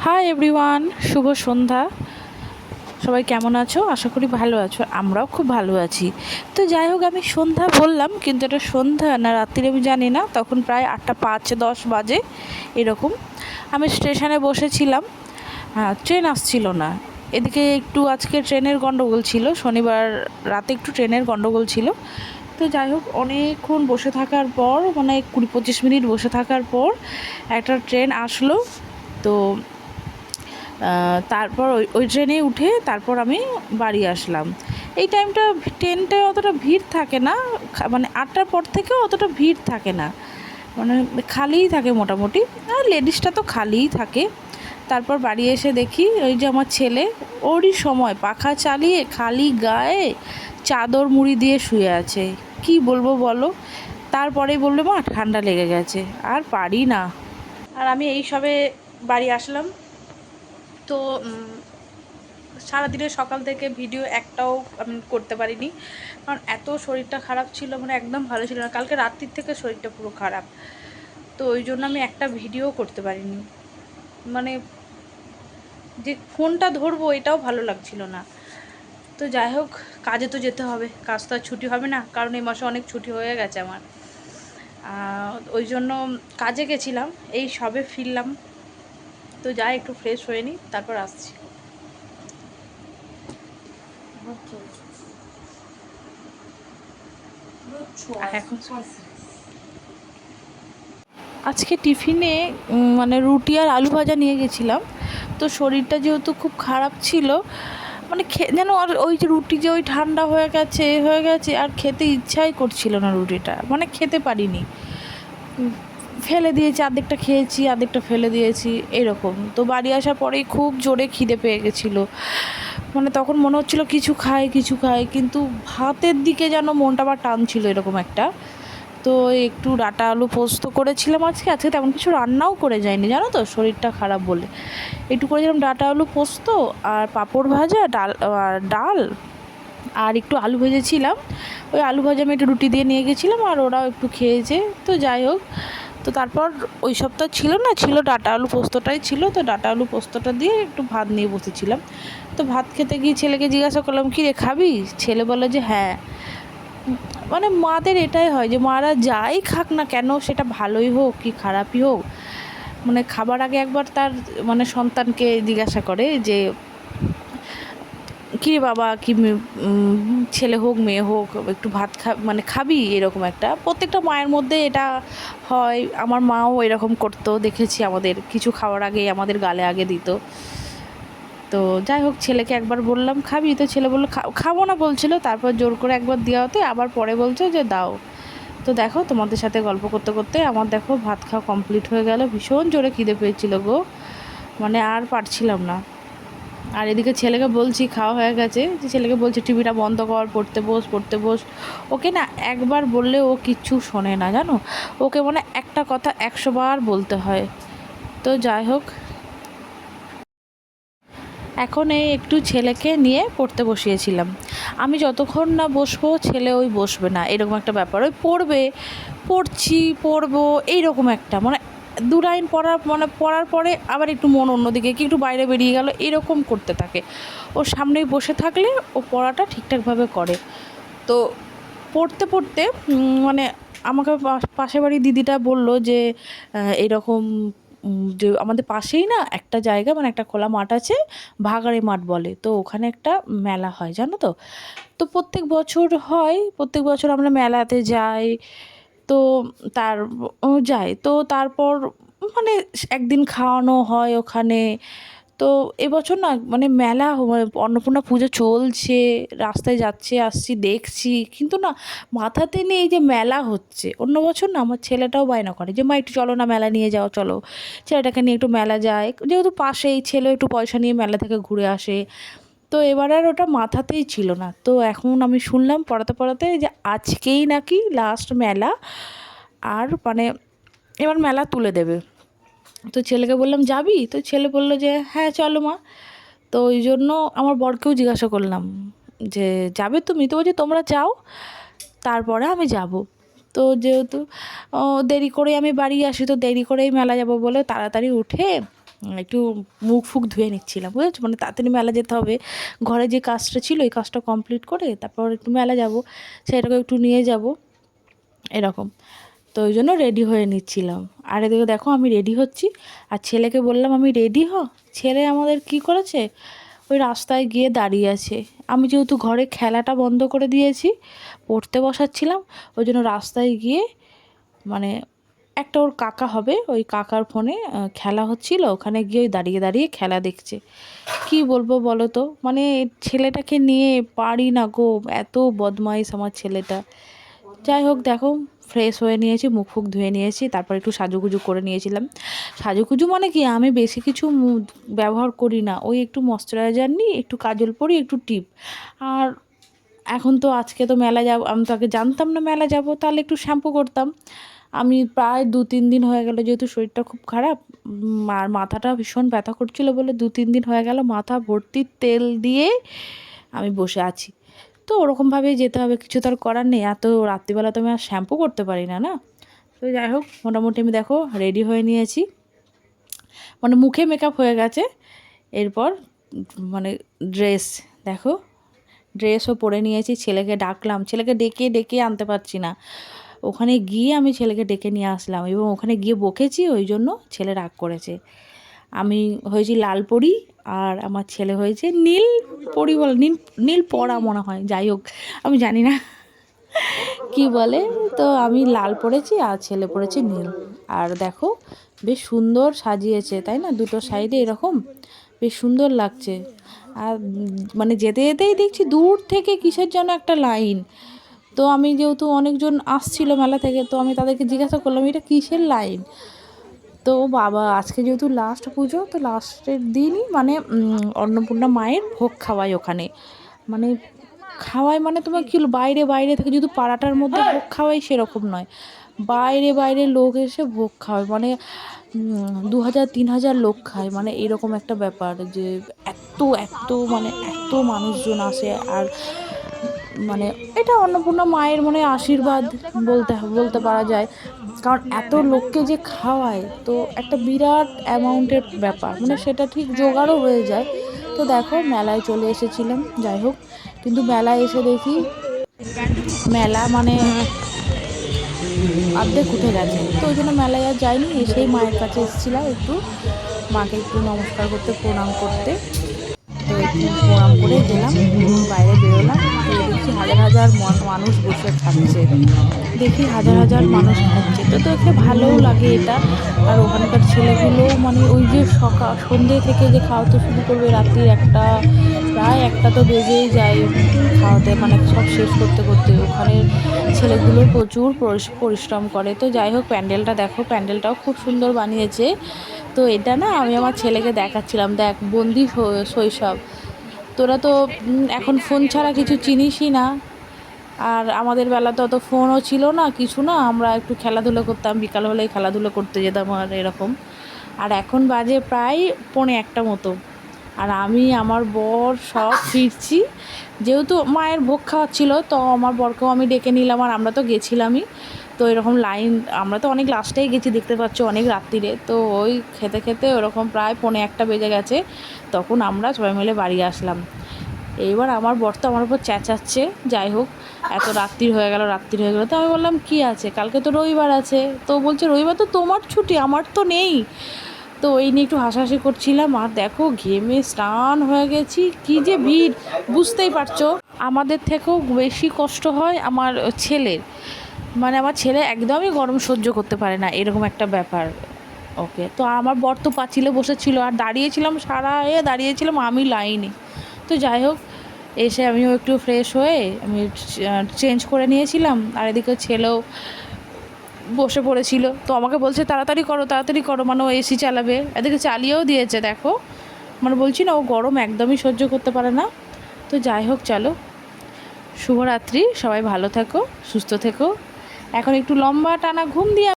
Hi everyone, শুভ সন্ধ্যা। সবাই কেমন আছো? আশা করি ভালো আছো। আমরাও খুব ভালো আছি। তো যাই হোক, আমি সন্ধ্যা বললাম, কিন্তু এটা সন্ধ্যা না রাত্রিরে আমি জানি না। তখন প্রায় 8:05-10 বাজে এরকম। আমি স্টেশনে বসেছিলাম, ট্রেন আসছিল না। এদিকে একটু আজকে ট্রেনের গন্ডগোল ছিল, শনিবার রাতে একটু ট্রেনের গন্ডগোল ছিল। তো যাই হোক, অনেকক্ষণ বসে থাকার পর, মানে 20-25 মিনিট বসে থাকার পর একটা ট্রেন আসলো। তো তারপর ওই ট্রেনে উঠে তারপর আমি বাড়ি আসলাম। এই টাইমটা ট্রেনটায় অতটা ভিড় থাকে না, মানে 8টার পর থেকেও অতটা ভিড় থাকে না, মানে খালিই থাকে মোটামুটি। আর লেডিসটা তো খালিই থাকে। তারপর বাড়ি এসে দেখি ওই যে আমার ছেলে, ওরই সময় পাখা চালিয়ে খালি গায়ে চাদর মুড়ি দিয়ে শুয়ে আছে। কি বলবো বলো? তারপরে বললো মা ঠান্ডা লেগে গেছে, আর পারি না। আর আমি এই সবে বাড়ি আসলাম। তো সারাদিনের সকাল থেকে ভিডিও একটাও আমি করতে পারিনি, কারণ এত শরীরটা খারাপ ছিল, মানে একদম ভালো ছিল না। কালকে রাত্রির থেকে শরীরটা পুরো খারাপ, তো ওই জন্য আমি একটা ভিডিও করতে পারিনি। মানে যে ফোনটা ধরবো এটাও ভালো লাগছিল না। তো যাই হোক, কাজে তো যেতে হবে, কাজ তো আর ছুটি হবে না, কারণ এই মাসে অনেক ছুটি হয়ে গেছে আমার। ওই জন্য কাজে গেছিলাম, এই সবে ফিরলাম। তো যাই একটু ফ্রেশ হয়ে নিই, তারপর আসছি। এখন আজকে টিফিনে মানে রুটি আর আলু ভাজা নিয়ে গেছিলাম। তো শরীরটা যেহেতু খুব খারাপ ছিল, মানে যেন আর ওই যে রুটি যে ওই ঠান্ডা হয়ে গেছে আর খেতে ইচ্ছাই করছিল না রুটিটা, মানে খেতে পারিনি। ফেলে দিয়েছি, অর্ধেকটা খেয়েছি, অর্ধেকটা ফেলে দিয়েছি এরকম। তো বাড়ি আসার পরেই খুব জোরে খিদে পেয়ে গেছিলো, মানে তখন মনে হচ্ছিলো কিছু খাই, কিন্তু ভাতের দিকে যেন মনটা আবার টানছিল এরকম একটা। তো একটু ডাঁটা আলু পোস্ত করেছিলাম আজকে তেমন কিছু রান্নাও করে যায়নি, জানো তো, শরীরটা খারাপ বলে। একটু করেছিলাম ডাঁটা আলু পোস্ত আর পাঁপড় ভাজা, ডাল আর একটু আলু ভেজেছিলাম। ওই আলু ভাজা আমি একটু রুটি দিয়ে নিয়ে গেছিলাম, আর ওরাও একটু খেয়েছে। তো যাই হোক, তো তারপর ওই সপ্তাহ ছিল ডাঁটা আলু পোস্তটাই ছিল। তো ডাঁটা আলু পোস্তটা দিয়ে একটু ভাত নিয়ে বসেছিলাম। তো ভাত খেতে গিয়ে ছেলেকে জিজ্ঞাসা করলাম, কী রে খাবি? ছেলে বলে যে হ্যাঁ। মানে মাদের এটাই হয় যে মারা যাই খাক না কেন, সেটা ভালোই হোক কি খারাপই হোক, মানে খাবার আগে একবার তার মানে সন্তানকে জিজ্ঞাসা করে যে কী রে বাবা, কি ছেলে হোক মেয়ে হোক একটু ভাত মানে খাবি, এরকম একটা প্রত্যেকটা মায়ের মধ্যে এটা হয়। আমার মাও এরকম করতো, দেখেছি, আমাদের কিছু খাওয়ার আগে আমাদের গালে আগে দিত। তো যাই হোক, ছেলেকে একবার বললাম খাবি, তো ছেলে বললো খাবো না বলছিল। তারপর জোর করে একবার দেওয়া হতে আবার পরে বলছে যে দাও। তো দেখো, তোমাদের সাথে গল্প করতে করতে আমার দেখো ভাত খাওয়া কমপ্লিট হয়ে গেল। ভীষণ জোরে খিদে পেয়েছিল গো, মানে আর পারছিলাম না। আর এদিকে ছেলেকে বলছি খাওয়া হয়ে গেছে, যে ছেলেকে বলছি টিভিটা বন্ধ কর, পড়তে বস। ওকে না একবার বললে ও কিচ্ছু শোনে না, জানো। ওকে মানে একটা কথা 100 বার বলতে হয়। তো যাই হোক, এখন এই একটু ছেলেকে নিয়ে পড়তে বসিয়েছিলাম। আমি যতক্ষণ না বসবো ছেলে ওই বসবে না, এরকম একটা ব্যাপার। ওই পড়বো এইরকম একটা, মানে 2 লাইন পড়ার পরে আবার একটু মন অন্যদিকে, কি একটু বাইরে বেরিয়ে গেল, এরকম করতে থাকে। ওর সামনেই বসে থাকলে ও পড়াটা ঠিকঠাকভাবে করে। তো পড়তে পড়তে মানে আমাকে পাশের বাড়ির দিদিটা বলল যে এরকম যে আমাদের পাশেই না একটা জায়গা, মানে একটা খোলা মাঠ আছে, ভাগাড়ে মাঠ বলে। তো ওখানে একটা মেলা হয়, জানো তো। তো প্রত্যেক বছর আমরা মেলাতে যাই। তো তার যাই তো তারপর মানে একদিন খাওয়ানো হয় ওখানে। তো এবছর না মানে মেলা অন্নপূর্ণা পুজো চলছে, রাস্তায় আসছি দেখছি, কিন্তু না মাথাতে নেই যে মেলা হচ্ছে। অন্য বছর না আমার ছেলেটাও বায়না করে যে মা একটু চলো না, মেলা নিয়ে যাও, চলো ছেলেটাকে নিয়ে একটু মেলা যায়, যেহেতু পাশেই, ছেলে একটু পয়সা নিয়ে মেলা থেকে ঘুরে আসে। তো এবার আর ওটা মাথাতেই ছিল না। তো এখন আমি শুনলাম পড়াতে যে আজকেই নাকি লাস্ট মেলা, আর মানে এবার মেলা তুলে দেবে। তো ছেলেকে বললাম যাবি? তো ছেলে বললো যে হ্যাঁ চলো মা। তো ওই জন্য আমার বরকেও জিজ্ঞাসা করলাম যে যাবে তুমি? তো বলছে তোমরা যাও, তারপরে আমি যাব। তো যেহেতু দেরি করে আমি বাড়ি আসি, তো দেরি করেই মেলা যাব বলে তাড়াতাড়ি উঠে একটু মুখ ফুক ধুয়ে নিচ্ছিলাম, বুঝেছো, মানে তাড়াতাড়ি মেলা যেতে হবে, ঘরে যে কাজটা ছিল এই কাজটা কমপ্লিট করে তারপর একটু মেলা যাব, সেটাকে একটু নিয়ে যাব এরকম। তো ওই জন্য রেডি হয়ে নিচ্ছিলাম। আর এদিকে দেখো আমি রেডি হচ্ছি, আর ছেলেকে বললাম আমি রেডি হ, ছেলে আমাদের কি করেছে, ওই রাস্তায় গিয়ে দাঁড়িয়ে আছে। আমি যেহেতু ঘরে খেলাটা বন্ধ করে দিয়েছি, পড়তে বসাচ্ছিলাম, ওই জন্য রাস্তায় গিয়ে মানে একটা ওর কাকা হবে, ওই কাকার ফোনে খেলা হচ্ছিল, ওখানে গিয়ে ওই দাঁড়িয়ে দাঁড়িয়ে খেলা দেখছে। কি বলবো বলো তো, মানে ছেলেটাকে নিয়ে পারি না গো, এত বদমাইশ আমার ছেলেটা। যাই হোক দেখো, ফ্রেশ হয়ে নিয়েছি, মুখ ফুক ধুয়ে নিয়েছি, তারপর একটু সাজুগুজু করে নিয়েছিলাম। সাজুগুজু মানে কি, আমি বেশি কিছু ব্যবহার করি না, ওই একটু ময়শ্চারাইজার নিই, একটু কাজল পরি, একটু টিপ। আর এখন তো আজকে তো মেলা যাব, আমি তো আগে জানতাম না মেলা যাব, তাহলে একটু শ্যাম্পু করতাম। আমি প্রায় 2-3 দিন হয়ে গেল, যেহেতু শরীরটা খুব খারাপ আর মাথাটা ভীষণ ব্যথা করছিল বলে 2-3 দিন হয়ে গেল মাথা ভর্তি তেল দিয়ে আমি বসে আছি। তো ওরকমভাবেই যেতে হবে, কিছু তো আর করার নেই, এত রাত্রিবেলা তো আমি আর শ্যাম্পু করতে পারি না না। তো যাই হোক, মোটামুটি আমি দেখো রেডি হয়ে নিয়েছি, মানে মুখে মেকআপ হয়ে গেছে। এরপর মানে ড্রেস দেখো, ড্রেসও পরে নিয়েছি, ছেলেকে ডাকলাম, ছেলেকে ডেকে ডেকে আনতে পারছি না, ওখানে গিয়ে আমি ছেলেকে ডেকে নিয়ে আসলাম, এবং ওখানে গিয়ে বকেছি, ওই জন্য ছেলে রাগ করেছে। আমি হয়েছি লাল পরি, আর আমার ছেলে হয়েছে নীল পরি, বলে নীল, নীল পরা মনে হয়, যাই হোক আমি জানি না কি বলে। তো আমি লাল পরেছি আর ছেলে পরেছে নীল। আর দেখো বেশ সুন্দর সাজিয়েছে, তাই না, দুটো সাইডে এরকম বেশ সুন্দর লাগছে। আর মানে যেতে যেতেই দেখছি দূর থেকে কিসের জন্য একটা লাইন। তো আমি যেহেতু অনেকজন আসছিল মেলা থেকে, তো আমি তাদেরকে জিজ্ঞাসা করলাম এটা কিসের লাইন। তো বাবা, আজকে যেহেতু লাস্ট পুজো, তো লাস্টের দিনই মানে অন্নপূর্ণা মায়ের ভোগ খাওয়ায় ওখানে, মানে খাওয়ায় মানে তোমার কি বাইরে বাইরে থেকে, যেহেতু পাড়াটার মধ্যে ভোগ খাওয়াই সেরকম নয়, বাইরে বাইরে লোক এসে ভোগ খাওয়ায়, মানে 2000-3000 লোক খায়, মানে এরকম একটা ব্যাপার, যে এত এত মানে এত মানুষজন আসে। আর মানে এটা অন্নপূর্ণা মায়ের মানে আশীর্বাদ বলতে বলতে পারা যায়, কারণ এত লোককে যে খাওয়ায়, তো একটা বিরাট অ্যামাউন্টের ব্যাপার, মানে সেটা ঠিক জোগাড়ও হয়ে যায়। তো দেখো মেলায় চলে এসেছিলাম, যাই হোক, কিন্তু মেলায় এসে দেখি মেলা মানে অর্ধেক উঠে গেছে, তো ওই জন্য মেলায় আর যাইনি, এসেই মায়ের কাছে এসেছিলাম একটু, মাকে একটু নমস্কার করতে, প্রণাম করতে। তো একটু প্রণাম করে গেলাম, বাইরে বেরোলাম, তো দেখি হাজার হাজার মানুষ বসে খাচ্ছে, দেখি হাজার হাজার মানুষ খাচ্ছে, তো দেখে ভালোও লাগে এটা। আর ওখানকার ছেলেগুলোও মানে ওই যে সকাল সন্ধ্যে থেকে যে খাওয়াতে শুরু করবে, রাত্রির একটা প্রায় একটা তো বেজেই যায় খাওয়াতে, মানে সব শেষ করতে করতে, ওখানে ছেলেগুলো প্রচুর পরিশ্রম করে। তো যাই হোক, প্যান্ডেলটা দেখো, প্যান্ডেলটাও খুব সুন্দর বানিয়েছে। তো এটা না আমি আমার ছেলেকে দেখাচ্ছিলাম, দেখ বন্দি শৈশব, তোরা তো এখন ফোন ছাড়া কিছু চিনিসই না, আর আমাদের বেলা তো অত ফোনও ছিল না, কিছু না, আমরা একটু খেলাধুলো করতাম, বিকাল হলেই খেলাধুলো করতে যেতাম আর এরকম। আর এখন বাজে প্রায় 1:45 মতো, আর আমি আমার বর সব ফিরছি, যেহেতু মায়ের ভোগ খাওয়াচ্ছিল, তো আমার বরকেও আমি ডেকে নিলাম, আর আমরা তো গেছিলামই। তো এরকম লাইন, আমরা তো অনেক লাস্টেই গেছি, দেখতে পাচ্ছ অনেক রাত্রিরে, তো ওই খেতে খেতে ওরকম প্রায় 1:45 বেজে গেছে, তখন আমরা সবাই মিলে বাড়ি আসলাম। এইবার আমার বর তো আমার উপর চেঁচাচ্ছে, যাই হোক এত রাত্রির হয়ে গেল, রাত্রির হয়ে গেলো, তো আমি বললাম কি আছে, কালকে তো রবিবার আছে, তো বলছে রবিবার তো তোমার ছুটি, আমার তো নেই। তো ওই নিয়ে একটু হাসাহাসি করছিলাম, আর দেখো ঘেমে স্নান হয়ে গেছি, কি যে ভিড় বুঝতেই পারছো। আমাদের থেকেও বেশি কষ্ট হয় আমার ছেলের, মানে আমার ছেলে একদমই গরম সহ্য করতে পারে না, এরকম একটা ব্যাপার। ওকে, তো আমার বর তো পাঁচিলে বসেছিল, আর দাঁড়িয়েছিলাম সারা দাঁড়িয়েছিলাম আমি লাইনে। তো যাই হোক, এসে আমিও একটু ফ্রেশ হয়ে আমি চেঞ্জ করে নিয়েছিলাম, আর এদিকে ছেলেও বসে পড়েছিল, তো আমাকে বলছে তাড়াতাড়ি করো তাড়াতাড়ি করো, মানে ও এসি চালাবে, এদিকে চালিয়েও দিয়েছে দেখো, মানে বলছি না ও গরম একদমই সহ্য করতে পারে না। তো যাই হোক, চলো, শুভরাত্রি, সবাই ভালো থেকো, সুস্থ থেকো। এখন একটু লম্বা টানা ঘুম দিয়ে